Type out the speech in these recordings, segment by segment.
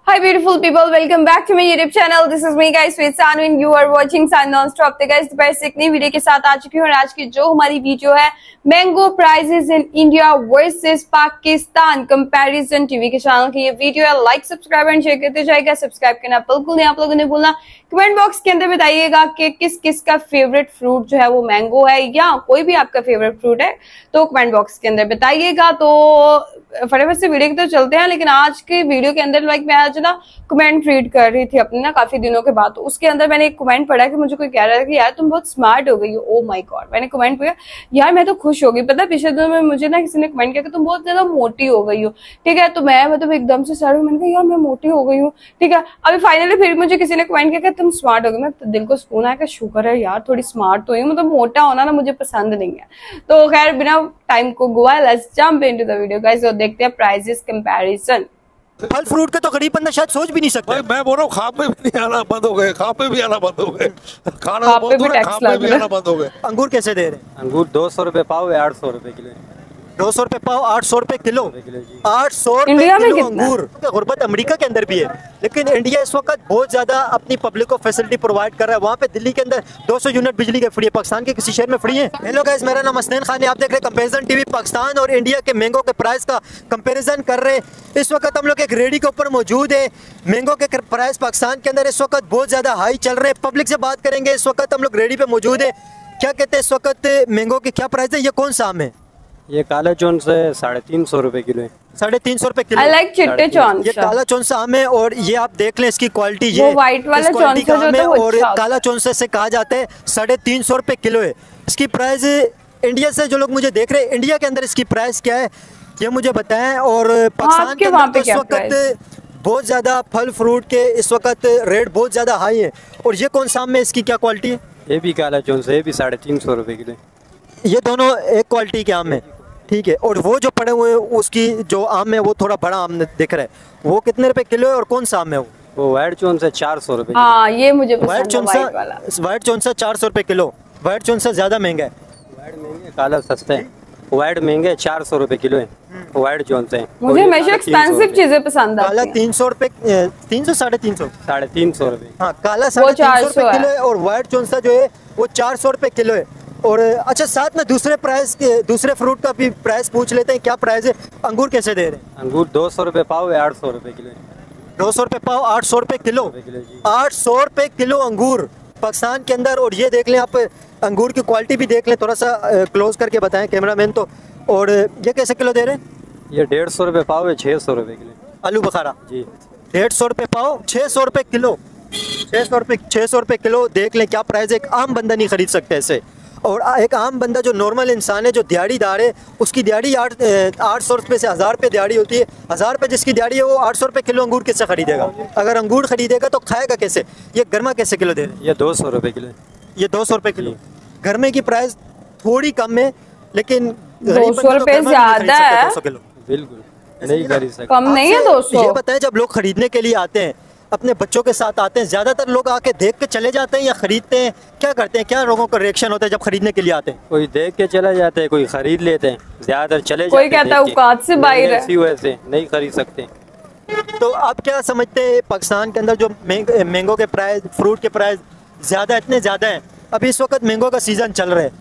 Hi beautiful people, welcome back to my YouTube channel. This is me guys with Sanu and you are watching Sun Non-Stop. तो guys दोपहर से एक नई video के साथ आ चुकी हूँ और आज की जो हमारी वीडियो है mango prices in India versus Pakistan comparison TV के चैनल की ये वीडियो है। लाइक सब्सक्राइब एंड शेयर करते जाएगा। सब्सक्राइब करना बिल्कुल नहीं आप लोगों ने भूलना। कमेंट बॉक्स के अंदर बताइएगा कि किस किस का फेवरेट फ्रूट जो है वो मैंगो है या कोई भी आपका फेवरेट फ्रूट है तो कमेंट बॉक्स के अंदर बताइएगा। तो फटाफट से वीडियो की तरफ चलते हैं। लेकिन आज के वीडियो के अंदर मैं आज ना कमेंट रीड कर रही थी अपने ना काफी दिनों के बाद, तो उसके अंदर मैंने एक कमेंट पढ़ा कि मुझे कोई कह रहा था कि यार तुम बहुत स्मार्ट हो गई हो। ओ माय गॉड, मैंने कमेंट किया यार मैं तो खुश हो गई। पता है पिछले दिनों में मुझे ना किसी ने कमेंट किया कि तुम बहुत ज्यादा मोटी हो गई हो। ठीक है, तो मैं मतलब एकदम से सड़ मैंने कहा यार मैं मोटी हो गई हूँ। ठीक है, अभी फाइनली फिर मुझे किसी ने कमेंट किया कि तुम स्मार्ट हो गई। मैं तो दिल को सुकून आया कि शुक्र है यार थोड़ी स्मार्ट तो हुई, मतलब मोटा होना ना मुझे पसंद नहीं है। तो खैर बिना टाइम को गवाए let's jump into the video guys और देखते हैं प्राइसेस कंपैरिजन। फल फ्रूट के तो गरीब बंदा शायद सोच भी नहीं सकता। मैं बोल रहा हूँ खा पे भी आना बंद हो गए, खा पे भी आना बंद हो गए, खाना खा पे भी आना बंद हो गए। अंगूर कैसे दे रहे हैं? अंगूर 200 रुपए पाव है, 800 रुपए किलो। 200 रुपए पाव, 800 रुपए किलो। 800 इंडिया में किलो कितना? अंगूर। गुर्बत अमेरिका के अंदर भी है, लेकिन इंडिया इस वक्त बहुत ज्यादा अपनी पब्लिक को फैसिलिटी प्रोवाइड कर रहा है। वहाँ पे दिल्ली के अंदर 200 यूनिट बिजली के फ्री है, पाकिस्तान के किसी शहर में फ्री है। हेलो गाइस, मेरा नाम हसनैन खान है, आप देख रहे हैं कंपैरिजन टीवी। पाकिस्तान और इंडिया के मैंगो के प्राइस का कंपैरिजन कर रहे हैं। इस वक्त हम लोग एक रेडी के ऊपर मौजूद है। मैंगो के प्राइस पाकिस्तान के अंदर इस वक्त बहुत ज्यादा हाई चल रहे हैं। पब्लिक से बात करेंगे। इस वक्त हम लोग रेडी पे मौजूद है। क्या कहते हैं इस वक्त मैंगो के क्या प्राइस है? ये कौन सा आम है? ये काला चौन से 350 रुपए किलो है। 350 रुपए किलो। आई लाइक चिट्टे चौन। ये काला चौंसा आम है और ये आप देख लें इसकी क्वालिटी, ये व्हाइट वाला चौंसा जो है तो और अच्छा काला चौंसे से कहा जाता है। 350 रुपए किलो है इसकी प्राइस। इंडिया से जो लोग मुझे देख रहे हैं, इंडिया के अंदर इसकी प्राइस क्या है ये मुझे बताएं। और पाकिस्तान के अंदर इस वक्त बहुत ज्यादा फल फ्रूट के इस वक्त रेट बहुत ज्यादा हाई है। और ये कौन सा आम है, इसकी क्या क्वालिटी है? ये भी काला चौन से, ये भी 350 रुपए किलो। ये दोनों एक क्वालिटी के आम है, ठीक है। और वो जो पड़े हुए उसकी जो आम है वो थोड़ा बड़ा आम दिख रहा है, वो कितने रुपए किलो है और कौन सा आम है वो व्हाइट चौन से 400 रुपए। हाँ ये मुझे व्हाइट चौंसा 400 रुपए किलो। व्हाइट चौंसा ज्यादा महंगा है। व्हाइट महंगे, काला सस्ता है। व्हाइट महंगे 400 रुपए किलो है व्हाइट चौन से। मुझे हमेशा एक्सपेंसिव चीजें पसंद आती काला हैं। 300 रुपए, 300 350 350 रुपए। हाँ, काला 350 रुपए किलो है और व्हाइट चौंसा जो है वो 400 रुपए किलो है। और अच्छा, साथ में दूसरे फ्रूट का भी प्राइस पूछ लेते हैं, क्या प्राइस है? अंगूर कैसे दे रहे हैं? अंगूर 200 रुपए पाव है, 800 रुपए किलो। 200 रुपए पाव, 800 रुपए किलो। 800 रुपए किलो अंगूर पाकिस्तान के अंदर। और ये देख लें आप, अंगूर की क्वालिटी भी देख लें, थोड़ा सा क्लोज करके बताएं कैमरामैन तो। और ये कैसे किलो दे रहे हैं? ये 150 रुपए पाव है, 600 रुपए किलो। आलू बुखारा जी 150 रुपए पाव, 600 रुपए किलो। 600 रुपए किलो देख लें क्या प्राइस है। एक आम बंदा नहीं खरीद सकते ऐसे। और एक आम बंदा जो नॉर्मल इंसान है, जो दिहाड़ीदार है, उसकी दिहाड़ी 800 रुपये से 1000 रुपये दिहाड़ी होती है। 1000 रुपये जिसकी दिहाड़ी है वो 800 रुपये किलो अंगूर कैसे खरीदेगा? अगर अंगूर खरीदेगा तो खाएगा कैसे? ये गर्मा कैसे किलो दे रहे हैं? ये 200 रुपए किलो। ये 200 रुपये किलो। गर्मे की प्राइस थोड़ी कम है, लेकिन 200 रुपये ज्यादा है। 200 किलो बिल्कुल नहीं खरीद सकते। कम नहीं है 200। ये बताएं, जब लोग खरीदने के लिए आते हैं, अपने बच्चों के साथ आते हैं, ज्यादातर लोग आके देख के चले जाते हैं या खरीदते हैं? क्या करते हैं, क्या लोगों का रिएक्शन होता है जब खरीदने के लिए आते हैं? कोई देख के चला जाता है, कोई खरीद लेते हैं, ज्यादातर चले कोई कहता है औकात से बाहर है, इसी वजह से नहीं खरीद सकते। तो आप क्या समझते हैं पाकिस्तान के अंदर जो मैंगो के प्राइस, फ्रूट के प्राइस इतने ज़्यादा हैं? अभी इस वक्त मैंगो का सीज़न चल रहा है,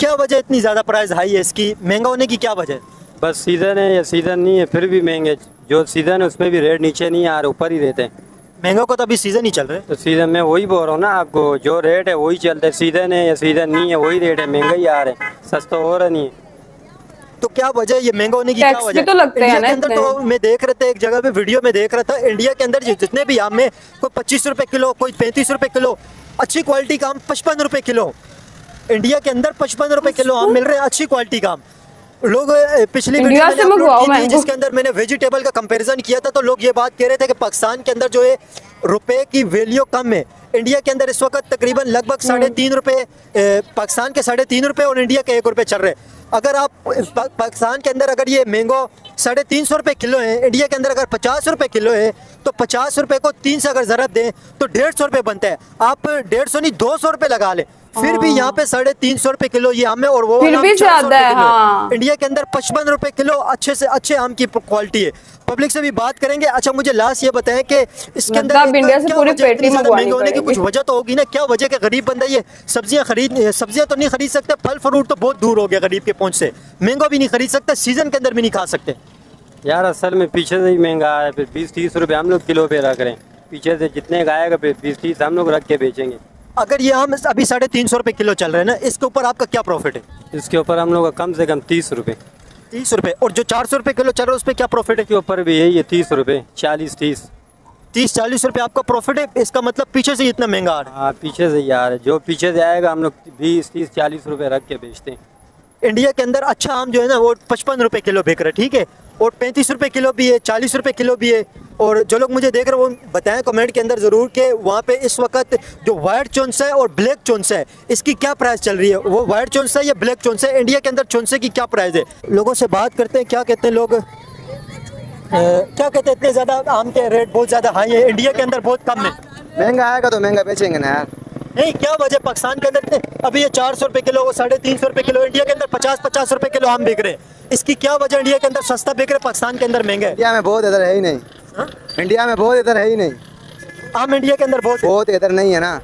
क्या वजह इतनी ज़्यादा प्राइस हाई है इसकी? महंगा होने की क्या वजह है? बस सीज़न है या सीज़न नहीं है फिर भी महंगे। जो सीज़न है उसमें भी रेट नीचे नहीं आ रहे, ऊपर ही रहते हैं। मैंगो का तो अभी सीज़न ही चल रहा है। तो सीज़न में वही बोल रहा हूँ ना आपको, जो रेट है वही चलता है। सीज़न है या सीज़न नहीं है वही रेट है, महंगा ही आ रहे हैं, सस्ता हो रहा नहीं है। तो क्या वजह है ये महंगा होने की? क्या वजह तो लगते हैं इंडिया के अंदर तो मैं देख रहा था, एक जगह पे वीडियो में देख रहा था, इंडिया के अंदर जितने भी आम है, कोई 25 रुपए किलो, कोई 35 रुपए किलो, अच्छी क्वालिटी का आम 55 रुपए किलो। इंडिया के अंदर 55 रुपए किलो आम मिल रहे हैं, अच्छी क्वालिटी का आम। लोग पिछली वीडियो में अपलोड की थी जिसके अंदर मैंने वेजिटेबल का कंपैरिजन किया था, तो लोग ये बात कह रहे थे कि पाकिस्तान के अंदर जो है रुपए की वैल्यू कम है। इंडिया के अंदर इस वक्त तकरीबन लगभग 3.5 रुपए, पाकिस्तान के 3.5 रुपए और इंडिया के 1 रुपए चल रहे हैं। अगर आप पाकिस्तान के अंदर अगर ये मैंगो 350 रुपए किलो है, इंडिया के अंदर अगर 50 रुपए किलो है, तो 50 रुपए को 3 से अगर ज़रब दें तो 150 रुपए बनता है। आप 150 नहीं 200 रुपए लगा लें, फिर भी यहाँ पे 350 रुपए किलो ये आम है और वो फिर भी ज्यादा है। हाँ। इंडिया के अंदर 55 रुपए किलो अच्छे से अच्छे आम की क्वालिटी है। पब्लिक से भी बात करेंगे। अच्छा मुझे लास्ट ये बताएं कि इसके अंदर मतलब इंडिया से क्या पूरी वजह पेटी इतनी ज्यादा मंगवानी महंगे होने की कुछ पड़ेगी। वजह तो होगी ना, क्या वजह कि गरीब बंदा ये सब्जियां तो नहीं खरीद सकते, फल फ्रूट तो बहुत दूर हो गया गरीब के पहुंच से, मैंगो भी नहीं खरीद सकते, सीजन के अंदर भी नहीं खा सकते। यार असल में पीछे से ही महंगा है, फिर 20-30 रुपये हम लोग किलो पे रख रहे हैं, पीछे से जितने का आएगा फिर 20-30 हम लोग रख के बेचेंगे। अगर ये आम अभी 350 रुपए किलो चल रहे हैं ना, इसके ऊपर आपका क्या प्रॉफिट है? इसके ऊपर हम लोग का कम से कम 30 रुपये। 30 रुपए। और जो 400 रुपए किलो चल रहा है उस पर क्या प्रॉफिट है? इसके ऊपर भी यही है 30 रुपये, 40-30। 30-40 रुपए आपका प्रॉफिट है, इसका मतलब पीछे से इतना महंगा आ रहा हाँ पीछे से यार, जो पीछे से आएगा हम लोग 20-30-40 रुपये रख के बेचते हैं। है। इंडिया के अंदर अच्छा आम जो है ना वो 55 रुपए किलो बिक रहा है, ठीक है, और 35 रुपए किलो भी है, 40 रुपए किलो भी है। और जो लोग मुझे देख रहे हैं वो बताएं कमेंट के अंदर ज़रूर कि वहाँ पे इस वक्त जो वाइट चौंसा है और ब्लैक चौंसा है इसकी क्या प्राइस चल रही है, वो वाइट चौंसा है या ब्लैक चौंसा है, इंडिया के अंदर चौंसे की क्या प्राइस है। लोगों से बात करते हैं, क्या कहते हैं लोग, क्या कहते हैं, इतने ज़्यादा आम के रेट बहुत ज़्यादा हाई है, इंडिया के अंदर बहुत कम है। महंगा आएगा तो महंगा बेचेंगे ना यार। नहीं क्या वजह, पाकिस्तान के अंदर इतने अभी ये 400 रुपए किलो, वो 350 रुपए किलो, इंडिया के अंदर 50-50 रुपए किलो आम बिक रहे हैं, इसकी क्या वजह? इंडिया के अंदर सस्ता बिक रहे, पाकिस्तान के अंदर महंगा है। इंडिया में बहुत इधर है ही नहीं। इंडिया में बहुत इधर है ही नहीं। आम इंडिया के अंदर बहुत इधर नहीं है ना।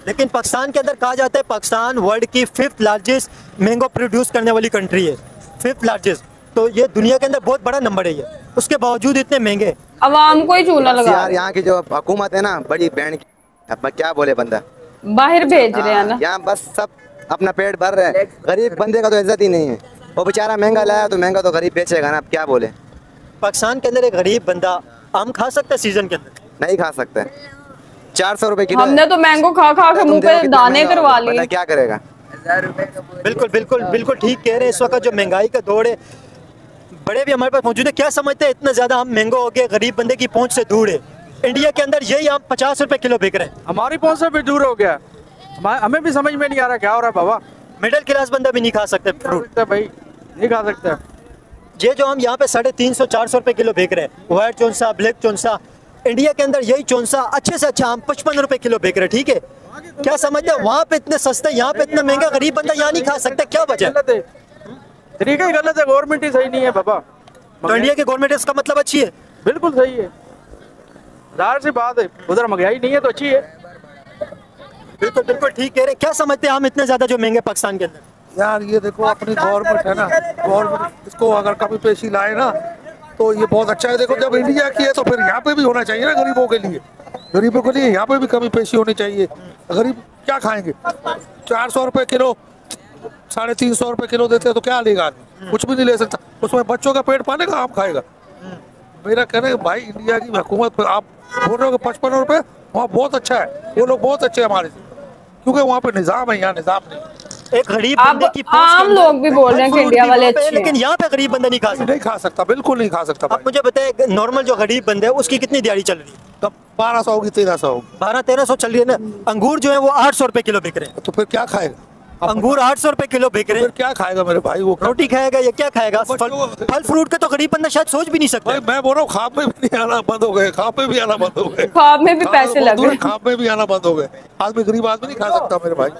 लेकिन पाकिस्तान के अंदर कहा जाता है पाकिस्तान वर्ल्ड की 5th लार्जेस्ट मैंगो प्रोड्यूस करने वाली कंट्री है, 5th लार्जेस्ट। तो ये दुनिया के अंदर बहुत बड़ा नंबर है ये, उसके बावजूद इतने महंगे। आवाम को ही चूना लगा यार यहाँ की जो हुकूमत है ना बड़ी बैंड की, अब क्या बोले बंदा, बाहर भेज रहे हैं ना। यहाँ बस सब अपना पेट भर रहे हैं, गरीब बंदे का तो इज्जत ही नहीं है। वो बेचारा महंगा लाया तो महंगा तो गरीब बेचेगा ना, अब क्या बोले। पाकिस्तान के अंदर एक गरीब बंदा आम खा सकता है सीजन के अंदर? नहीं खा सकते। 400 रुपए किलो। हमने तो मैंगो खा खा के मुंह पे दाने करवा लिए। क्या करेगा। बिल्कुल बिल्कुल बिल्कुल ठीक कह रहे हैं। इस वक्त जो महंगाई का दौर है, बड़े भी हमारे पास मौजूद है, क्या समझते हैं इतना ज्यादा आम महंगा हो गया, गरीब बंदे की पहुंच से दूर है। इंडिया के अंदर यही आम 50 रुपए किलो बिक रहे हैं, हमारी पहुंच से भी दूर हो गया। हमें भी समझ में नहीं आ रहा क्या हो रहा है बाबा। मिडिल क्लास बंदा भी नहीं खा सकते फ्रूट भाई, नहीं खा सकते। ये जो हम यहाँ पे 350-400 रुपए किलो बिक रहे हैं, व्हाइट चौंसा, ब्लैक चौंसा, इंडिया के अंदर यही चौंसा अच्छे से अच्छा आम 55 रुपए किलो बिक रहे हैं, ठीक है। क्या समझते हैं वहाँ पे इतने सस्ते, यहाँ पे इतना महंगा, गरीब बंदा यहाँ नहीं खा सकता, क्या वजह? गलत है, तरीका ही गलत है, गवर्नमेंट ही सही नहीं है बाबा। तो इंडिया की गवर्नमेंट इसका मतलब अच्छी है? बिल्कुल सही है, जाहिर सी बात है, उधर महंगाई नहीं है तो अच्छी है। बिल्कुल बिल्कुल ठीक कह रहे हैं। क्या समझते हैं हम इतने ज्यादा जो महंगे पाकिस्तान के अंदर? यार ये देखो अपनी गवर्नमेंट है ना, गवर्नमेंट इसको अगर कमी पेशी लाए ना तो ये बहुत अच्छा है। देखो जब इंडिया की है तो फिर यहाँ पे भी होना चाहिए ना, गरीबों के लिए, गरीबों के लिए यहाँ पे भी कमी पेशी होनी चाहिए। गरीब क्या खाएंगे? 400 रुपए किलो, 350 रुपए किलो देते हैं तो क्या लेगा आदमी? कुछ भी नहीं ले सकता। उसमें बच्चों का पेट पालेगा, आम खाएगा। मेरा कहना है भाई इंडिया की हुकूमत, आप बोल रहे हो कि 55 रुपए, वहाँ बहुत अच्छा है, वो लोग बहुत अच्छे हैं हमारे से, क्योंकि वहाँ पे निज़ाम है, यहाँ निज़ाम नहीं। एक गरीब बंदे की आम लोग भी बोल रहे हैं कि इंडिया वाले अच्छे हैं, लेकिन यहाँ पे गरीब बंदा नहीं खा सकता। नहीं खा सकता, बिल्कुल नहीं खा सकता। आप मुझे बताएं नॉर्मल जो गरीब बंदे है उसकी कितनी दिहाड़ी चल रही है? तब 1200 होगी, 1300 होगी, 1200-1300 चल रही है ना। अंगूर जो है वो 800 रुपए किलो बिक रहे हैं, तो फिर क्या खाएगा? अंगूर 800 रुपए किलो बिक रहे फिर हैं। क्या खाएगा मेरे भाई? वो रोटी खाएगा या क्या खाएगा? फल फ्रूट का तो गरीब बंदा शायद सोच भी नहीं सकता। भाई मैं बोल रहा हूँ खाप में भी नहीं आना बंद हो गए, खाप में भी आना बंद हो गए, ख्वाब में भी पैसे लग गए। खाप में भी आना बंद हो गए। आदमी गरीब आदमी नहीं खा सकता मेरे भाई।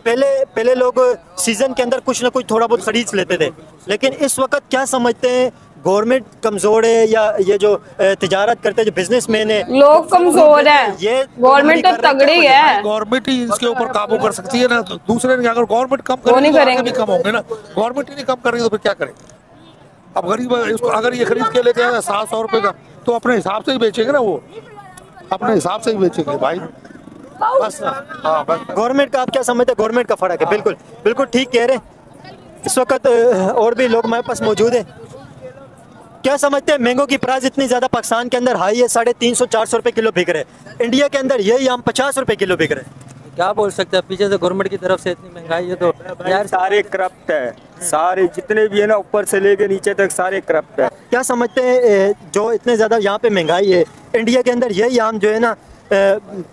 पहले लोग सीजन के अंदर कुछ ना कुछ थोड़ा बहुत खरीद लेते थे, लेकिन इस वक्त क्या समझते हैं, गवर्नमेंट कमजोर है या ये जो तिजारत करते हैं जो बिजनेसमैन है लोग कमजोर हैं? ये गवर्नमेंट तो तगड़ी है, गवर्नमेंट ही इसके ऊपर काबू कर सकती है ना, तो दूसरे ने अगर गवर्नमेंट कम वो नहीं करेगी तो आगे करेंगे। भी कम होंगे ना। गवर्नमेंट ही नहीं कम करेगी तो फिर क्या करेंगे? अब गरीब इसको अगर ये खरीद के लेके आए 700 रुपए का, तो अपने हिसाब से ही बेचेंगे ना, वो अपने हिसाब से ही बेचेंगे भाई। बस हाँ बस। गवर्नमेंट का आप क्या समझते हैं? गवर्नमेंट का फर्क है। बिल्कुल बिल्कुल ठीक कह रहे हैं। इस वक्त और भी लोग हमारे पास मौजूद हैं। क्या समझते हैं मैंगो की प्राइस इतनी ज्यादा पाकिस्तान के अंदर हाई है, 350-400 रुपए किलो बिक रहे हैं, इंडिया के अंदर यही आम 50 रुपए किलो बिक रहे हैं। क्या बोल सकते हैं, पीछे से गवर्नमेंट की तरफ से इतनी महंगाई है तो यार सारे करप्ट है, सारे जितने भी है ना ऊपर से लेके नीचे तक सारे करप्ट है। क्या समझते हैं जो इतने ज़्यादा यहाँ पे महंगाई है, इंडिया के अंदर यही आम जो है ना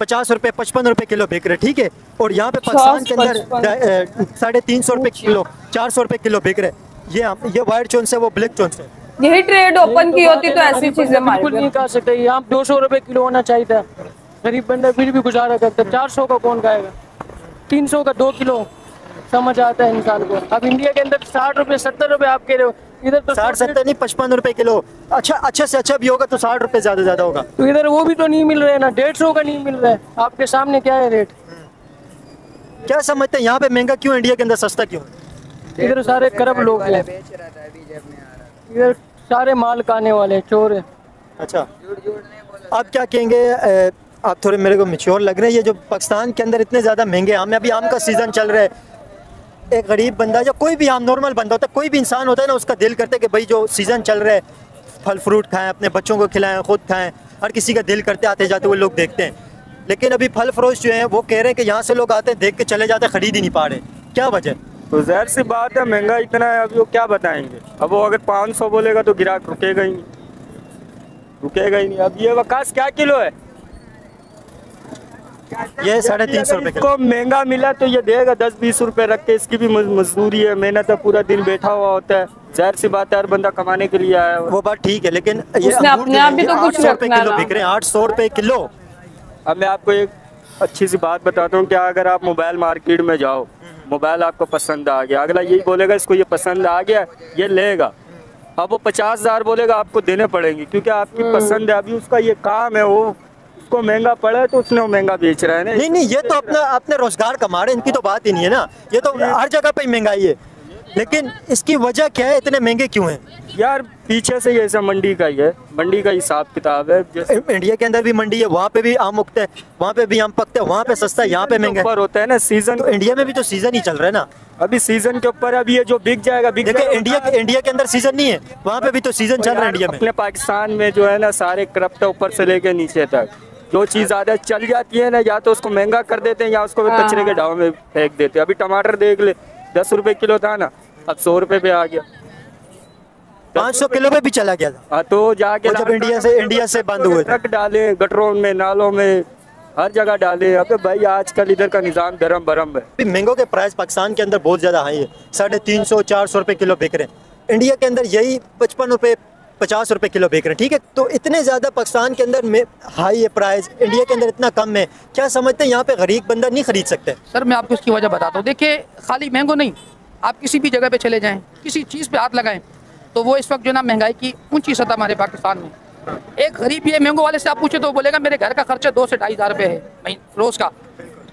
50 रुपए 55 रुपए किलो बिक रहे, ठीक है, और यहाँ पे पाकिस्तान के अंदर 350 रुपए किलो 400 रुपए किलो बिक रहे। ये वाइट चौंस है, वो ब्लैक चौंस है। यही ट्रेड ओपन की होती तो ऐसी चीजें बिल्कुल नहीं खा सकते। यहाँ 200 रुपए किलो होना चाहिए था, गरीब बंदा फिर भी गुजारा करता। 400 का कौन खाएगा? 300 का 2 किलो समझ आता है इंसान को। अब इंडिया के अंदर 60 रुपए 70 रुपए आप कह रहे हो, इधर तो 60-70 नहीं, 55 रुपए किलो। अच्छा से अच्छा भी होगा तो 60 रुपए ज्यादा होगा। तो इधर वो भी तो नहीं मिल रहे ना, 150 का नहीं मिल रहा है। आपके सामने क्या है रेट? क्या समझते हैं यहाँ पे महंगा क्यों, इंडिया के अंदर सस्ता क्यों? इधर सारे करप लोग हैं, इधर सारे माल खाने वाले चोर है। अच्छा, आप क्या कहेंगे? आप थोड़े मेरे को मैच्योर लग रहे हैं। ये जो पाकिस्तान के अंदर इतने ज़्यादा महंगे आम है, अभी आम का सीज़न चल रहा है, एक गरीब बंदा या कोई भी आम नॉर्मल बंदा होता है, कोई भी इंसान होता है ना, उसका दिल करता है कि भाई जो सीज़न चल रहा है फल फ्रूट खाएं, अपने बच्चों को खिलाएं, खुद खाएं। हर किसी का दिल करते आते जाते हुए लोग देखते हैं। लेकिन अभी फल फरोश जो है वो कह रहे हैं कि यहाँ से लोग आते हैं, देख के चले जाते हैं, खरीद ही नहीं पा रहे। क्या वजह? तो ज़ाहिर सी बात है, महंगा इतना है, अभी वो क्या बताएंगे। अब वो अगर 500 बोलेगा तो गिराक रुकेगा ही नहीं। अब ये वकास क्या किलो है? ये 350 रुपए को महंगा मिला तो ये देगा 10-20 रुपए रख के। इसकी भी मजदूरी है, मेहनत है, पूरा दिन बैठा हुआ होता है। जाहिर सी बात है, हर बंदा कमाने के लिए आया है। वो बात ठीक है, लेकिन ये उसने अपने आप भी तो कुछ 800 रुपए रखना किलो ना। बिक रहे हैं, 800 रुपए किलो। अब मैं आपको एक अच्छी सी बात बताता हूँ, क्या अगर आप मोबाइल मार्केट में जाओ, मोबाइल आपको पसंद आ गया, अगला यही बोलेगा इसको ये पसंद आ गया, ये लेगा। अब वो 50,000 बोलेगा, आपको देने पड़ेंगे क्योंकि आपकी पसंद है। अभी उसका ये काम है, वो उसको महंगा पड़ा है तो उसने वो महंगा बेच रहा है ना। नहीं, ये तो अपने रोजगार कमा रहे हैं, इनकी तो बात ही नहीं है ना। ये तो हर जगह पे ही महंगाई है, लेकिन इसकी वजह क्या है, इतने महंगे क्यों हैं? यार पीछे से ये सब मंडी का ही है, मंडी का हिसाब किताब है। इंडिया के अंदर भी मंडी है, वहाँ पे भी आम उगते हैं, वहाँ पे भी आम पकते हैं, वहाँ पे सस्ता है, यहाँ पे महंगा ऊपर होता है ना सीजन। तो इंडिया में भी तो सीजन ही चल रहा है ना। अभी सीजन के ऊपर अभी ये जो बिक जाएगा देखिए, इंडिया के अंदर सीजन नहीं है, वहाँ पे भी तो सीजन चल रहा है इंडिया में। अपने पाकिस्तान में जो है ना, सारे करप्ट ऊपर से लेके नीचे तक। जो चीज़ आदत चल जाती है ना, या तो उसको महंगा कर देते हैं या उसको कचरे के ढाव में फेंक देते हैं। अभी टमाटर देख ले, 10 रुपए किलो था ना, अब 100 रुपए पे आ गया, 500 किलो पे भी चला गया था। हाँ, तो जाके जब इंडिया से बंद हुए थे, ट्रक डाले गटरों में, नालों में, हर जगह डाले। अब भाई आजकल इधर का निज़ाम गरम बरम है। मैंगो के प्राइस पाकिस्तान के अंदर बहुत ज़्यादा हाई है, 350-400 रुपए किलो बिक रहे हैं। इंडिया के अंदर यही 55 रुपए 50 रुपए किलो बिक रहे हैं, ठीक है। तो इतने ज़्यादा पाकिस्तान के अंदर में हाई है प्राइस, इंडिया के अंदर इतना कम है। क्या समझते हैं यहाँ पे गरीब बंदा नहीं खरीद सकते? सर मैं आपको इसकी वजह बताता हूँ। देखिए, खाली मैंगो नहीं, आप किसी भी जगह पे चले जाएं, किसी चीज़ पे हाथ लगाएं, तो वो इस वक्त जो ना महंगाई की ऊंची सतह हमारे पाकिस्तान में। एक गरीब ये मैंगो वाले से आप पूछे तो वो बोलेगा मेरे घर का खर्चा 2 से 2.5 हज़ार रुपये है रोज़ का।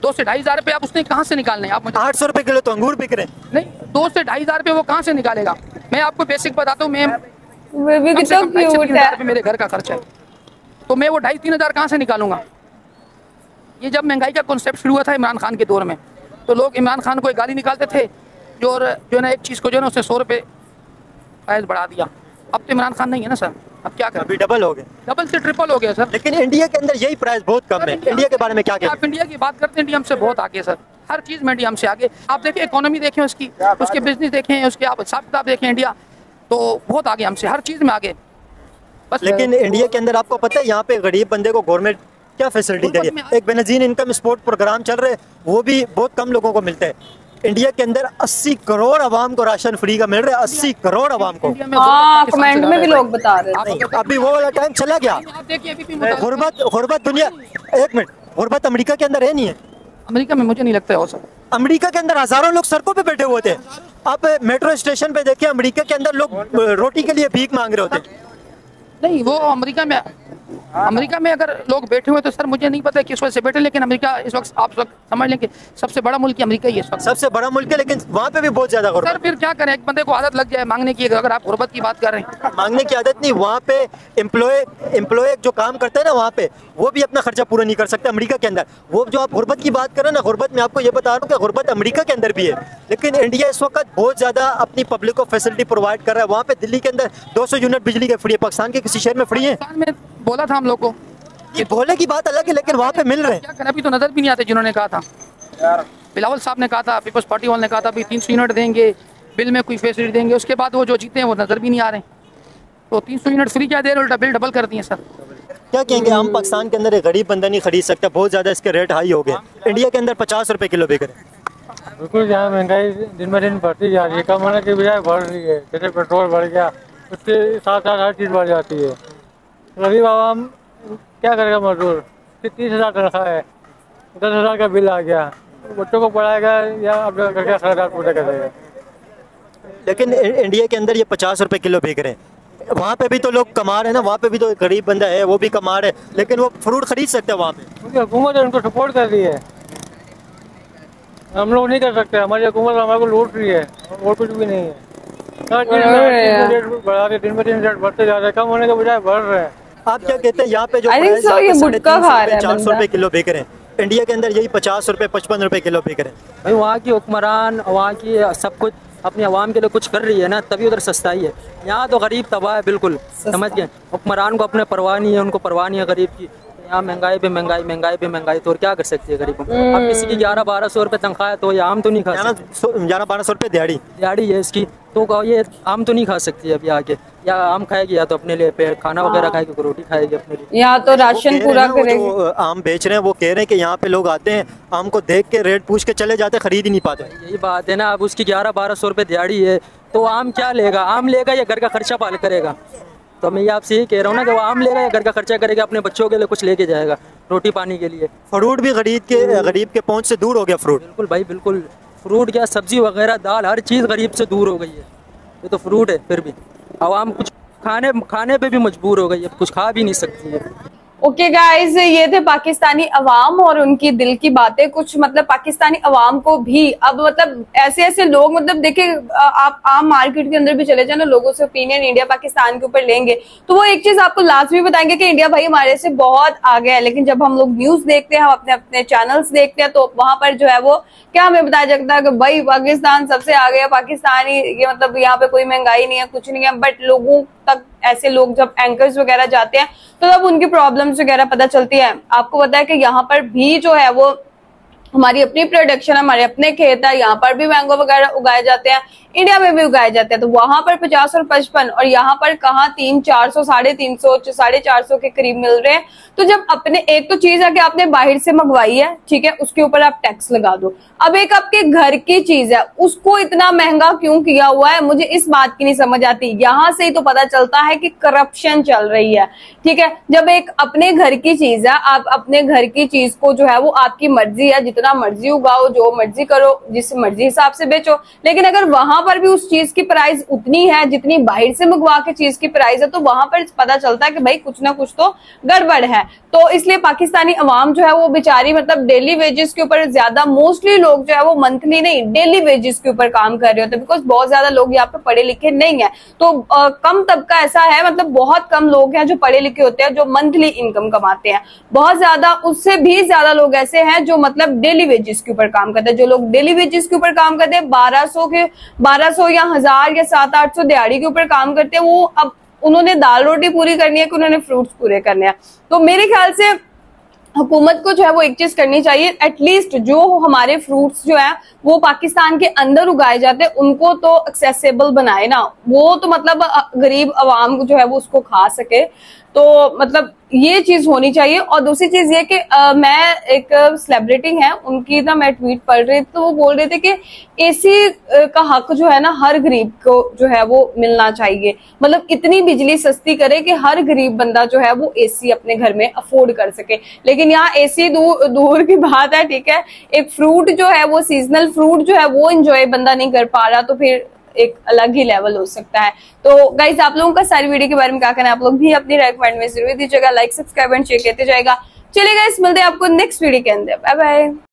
2 से 2.5 हज़ार रुपये आप उसने कहाँ से निकालने हैं? आप मुझे 800 रुपए किलो तो अंगूर बिक रहे हैं। नहीं, 2 से 2.5 हज़ार रुपये वो कहाँ से निकालेगा? मैं आपको बेसिक बताता हूँ। मैं वो भी कितना क्यूट है। मेरे घर का खर्चा है, तो मैं वो 2.5-3 हज़ार कहाँ से निकालूंगा? ये जब महंगाई का कॉन्सेप्ट शुरू हुआ था इमरान खान के दौर में, तो लोग इमरान खान को एक गाली निकालते थे, जो ना एक चीज़ को जो ना उसने 100 रुपये प्राइस बढ़ा दिया। अब तो इमरान खान नहीं है ना सर, अब क्या करें? अभी डबल हो गए, डबल से ट्रिपल हो गया सर। लेकिन इंडिया के अंदर यही प्राइस बहुत कम है। इंडिया के बारे में क्या कहते हैं? आप इंडिया की बात करते हैं, इंडिया हमसे बहुत आगे सर, हर चीज़ में इंडिया हमसे आगे। आप देखिए इकोनॉमी देखें उसकी, उसके बिजनेस देखें, उसके आप हिसाब किताब देखें, इंडिया तो बहुत आगे हमसे, हर चीज़ में आगे। बस लेकिन इंडिया के अंदर आपको पता है यहाँ पे गरीब बंदे को गवर्नमेंट क्या फैसिलिटी दे रही है? एक बेनजीर इनकम सपोर्ट प्रोग्राम चल रहे हैं, वो भी बहुत कम लोगों को मिलता है। इंडिया के अंदर 80 करोड़ आवाम को राशन फ्री का मिल रहा है, 80 करोड़ आवाम को। हाँ, कमेंट में भी लोग बता रहे हैं। नहीं, अभी वो वाला टाइम चला गया। गुर्बत दुनिया, एक मिनट, गुर्बत अमेरिका के अंदर है नहीं है? अमेरिका में मुझे नहीं लगता है हो सर। अमेरिका के अंदर हजारों लोग सड़कों पे बैठे हुए थे। आप मेट्रो स्टेशन पे देखिए, अमेरिका के अंदर लोग रोटी के लिए भीख मांग रहे होते। नहीं, वो अमेरिका में अगर लोग बैठे हुए तो सर मुझे नहीं पता किस वजह से बैठे, लेकिन अमेरिका इस वक्त आप समझ लें कि सबसे बड़ा मुल्क अमेरिका ही है इस वक्त। सबसे बड़ा मुल्क है, लेकिन वहाँ पे भी बहुत ज्यादा गुर्बत। सर फिर क्या करें, एक बंदे को आदत लग जाए मांगने की। अगर आप गुर्बत की बात कर रहे हैं, मांगने की आदत नहीं, वहाँ पे एम्प्लॉय जो काम करते हैं ना वहाँ पे, वो भी अपना खर्चा पूरा नहीं कर सकते अमेरिका के अंदर। वो जो आप गुर्बत की बात कर रहे हैं ना, गुर्बत में आपको ये बता रहा हूँ कि गुर्बत अमेरिका के अंदर भी है, लेकिन इंडिया इस वक्त बहुत ज़्यादा अपनी पब्लिक को फैसिलिटी प्रोवाइड कर रहा है। वहाँ पे दिल्ली के अंदर 200 यूनिट बिजली के फ्री है, पाकिस्तान के किसी शहर में फ्री है? में बोला था हम लोग को, ये बोले की बात अलग है, लेकिन वहाँ पे मिल रहे हैं। क्या करें, अभी तो नजर भी नहीं आते जिन्होंने कहा था। बिलावल साहब ने कहा था, पीपल्स पार्टी वाले ने कहा था 300 यूनिट देंगे, बिल में कोई फैसिलिटी देंगे, उसके बाद वो जो जीते हैं वो नजर भी नहीं आ रहे। तो 300 यूनिट फ्री क्या दे रहे, उल्टा बिल डबल कर दिए सर। क्या कहेंगे, हम पाकिस्तान के अंदर एक गरीब बंदा नहीं खरीद सकता, बहुत ज़्यादा इसके रेट हाई हो गए। इंडिया के अंदर 50 रुपए किलो बिक रहे। बिल्कुल, यहाँ महंगाई दिन ब दिन बढ़ती जा रही है, कम होने की बजाय बढ़ रही है। जैसे पेट्रोल बढ़ गया, उसके साथ साथ हर चीज़ बढ़ जाती है। गरीब आवाम क्या करेगा? मजदूर 30 हज़ार तनख्वाह है, 10 हज़ार का बिल आ गया, बच्चों को पढ़ाएगा या अपना घर का खर्चा पूरा करेगा? लेकिन इंडिया के अंदर ये 50 रुपए किलो बिक रहे हैं। वहाँ पे भी तो लोग कमा रहे हैं ना, वहाँ पे भी तो गरीब बंदा है वो भी कमा रहे हैं, लेकिन वो फ्रूट खरीद सकते हैं वहाँ पे, क्योंकि हुकूमत उनको सपोर्ट कर रही है। हम लोग नहीं कर सकते, हमारी हुकूमत हमारे को लूट रही है और कुछ भी नहीं है। रेट बढ़ा रहे, दिन ब दिन रेट बढ़ते जा रहे हैं, कम होने के बजाय बढ़ रहे हैं। आप क्या कहते हैं यहाँ पे जो 400 रुपए किलो बिक रहे हैं, इंडिया के अंदर यही 50 रुपए 55 रुपए किलो बिक रहे हैं। भाई वहाँ की हुक्मरान, वहाँ की सब कुछ अपनी आवाम के लिए कुछ कर रही है ना, तभी उधर सस्ताई है। यहाँ तो गरीब तबाह है बिल्कुल, समझ गए। हुक्मरान को अपने परवाह नहीं है, उनको परवाह नहीं है गरीब की। यहाँ महंगाई पे महंगाई, महंगाई पे महंगाई, तो और क्या कर सकती है गरीब। अब किसी की 1100-1200 रुपए तनख्वाह है तो ये आम तो नहीं खा सकती। 1100-1200 रुपए दिहाड़ी है इसकी, तो ये आम तो नहीं खा सकती अभी आके। या आम खाएगी या तो अपने लिए खाना वगैरह खाएगी, रोटी खाएगी अपने लिए। यहाँ तो राशन पूरा करेगी। आम बेच रहे हैं वो कह रहे हैं कि यहाँ पे लोग आते हैं, आम को देख के रेट पूछ के चले जाते, खरीद ही नहीं पाते। यही बात है ना, अब उसकी 1100-1200 रुपए दिहाड़ी है तो आम क्या लेगा? आम लेगा या घर का खर्चा पाल करेगा? तो मैं ये आपसे यही कह रहा हूँ ना कि वो आम लेगा या घर का खर्चा करेगा, अपने बच्चों के लिए कुछ लेके जाएगा रोटी पानी के लिए। फ्रूट भी गरीब के पहुँच से दूर हो गया फ्रूट। बिल्कुल भाई बिल्कुल, फ्रूट क्या, सब्जी वगैरह, दाल, हर चीज़ गरीब से दूर हो गई है। ये तो फ्रूट है, फिर भी आवाम कुछ खाने पे भी मजबूर हो गई है, कुछ खा भी नहीं सकती है। ओके गाइज, ये थे पाकिस्तानी अवाम और उनकी दिल की बातें। कुछ मतलब पाकिस्तानी अवाम को भी अब मतलब ऐसे लोग, मतलब देखिए आप आम मार्केट के अंदर भी चले जाए ना, लोगों से ओपिनियन इंडिया पाकिस्तान के ऊपर लेंगे तो वो एक चीज आपको लाजमी बताएंगे कि इंडिया भाई हमारे से बहुत आगे है। लेकिन जब हम लोग न्यूज देखते हैं, हम अपने चैनल्स देखते हैं, तो वहां पर जो है वो क्या हमें बताया जाता है कि भाई पाकिस्तान सबसे आगे है, पाकिस्तानी ये मतलब यहाँ पे कोई महंगाई नहीं है, कुछ नहीं है। बट लोगों तक ऐसे लोग जब एंकर्स वगैरह जाते हैं तो तब उनकी प्रॉब्लम्स वगैरह पता चलती है। आपको पता है कि यहाँ पर भी जो है वो हमारी अपनी प्रोडक्शन, हमारे अपने खेत है, यहाँ पर भी मैंगो वगैरह उगाए जाते हैं, इंडिया में भी उगाए जाते हैं। तो वहां पर 50 और 55 और यहाँ पर कहाँ 300-400, 350, 450 के करीब मिल रहे हैं। तो जब अपने, एक तो चीज है कि आपने बाहर से मंगवाई है, ठीक है, उसके ऊपर आप टैक्स लगा दो। अब एक आपके घर की चीज है, उसको इतना महंगा क्यों किया हुआ है, मुझे इस बात की नहीं समझ आती। यहाँ से ही तो पता चलता है कि करप्शन चल रही है, ठीक है। जब एक अपने घर की चीज है, आप अपने घर की चीज को जो है वो आपकी मर्जी है, जितना मर्जी उगाओ, जो मर्जी करो, जिस मर्जी हिसाब से बेचो। लेकिन अगर वहां पर भी उस चीज की प्राइस उतनी है जितनी बाहर से मंगवा के चीज की प्राइस है, तो वहां पर पता चलता है कि भाई कुछ ना कुछ तो गड़बड़ है। तो इसलिए पाकिस्तानी अवाम जो है वो बेचारी मतलब डेली वेजेस के ऊपर ज्यादा, मोस्टली लोग जो है वो मंथली नहीं डेली वेजेस के ऊपर काम कर रहे होते हैं, बिकॉज बहुत ज्यादा लोग यहाँ पे पढ़े लिखे नहीं है। तो कम तबका ऐसा है, मतलब बहुत कम लोग हैं जो पढ़े लिखे होते हैं जो मंथली इनकम कमाते हैं। बहुत ज्यादा, उससे भी ज्यादा लोग ऐसे हैं जो मतलब डेली वेजेस के ऊपर काम करते हैं। जो लोग डेली वेजेस के ऊपर काम करते हैं, 1200 या 1000 या 700-800 दिहाड़ी के ऊपर काम करते हैं, वो अब उन्होंने दाल रोटी पूरी करनी है कि उन्होंने फ्रूट्स पूरे करने हैं। तो मेरे ख्याल से हुकूमत को जो है वो एक चीज करनी चाहिए, एटलीस्ट जो हमारे फ्रूट्स जो है वो पाकिस्तान के अंदर उगाए जाते हैं उनको तो एक्सेसिबल बनाए ना, वो तो मतलब गरीब आवाम जो है वो उसको खा सके। तो मतलब ये चीज होनी चाहिए। और दूसरी चीज ये कि मैं एक सेलिब्रिटी है, उनकी ना मैं ट्वीट पढ़ रही थी, तो वो बोल रहे थे कि एसी का हक जो है ना हर गरीब को जो है वो मिलना चाहिए। मतलब इतनी बिजली सस्ती करे कि हर गरीब बंदा जो है वो एसी अपने घर में अफोर्ड कर सके। लेकिन यहाँ एसी दूर की बात है, ठीक है, एक फ्रूट जो है वो सीजनल फ्रूट जो है वो एंजॉय बंदा नहीं कर पा रहा, तो फिर एक अलग ही लेवल हो सकता है। तो गाइस, आप लोगों का सारी वीडियो के बारे में क्या कहना है, आप लोग भी अपनी राय कमेंट में जरूर दीजिएगा। लाइक, सब्सक्राइब एंड शेयर करते जाएगा। चलिए गाइस, मिलते हैं आपको नेक्स्ट वीडियो के अंदर। Bye bye.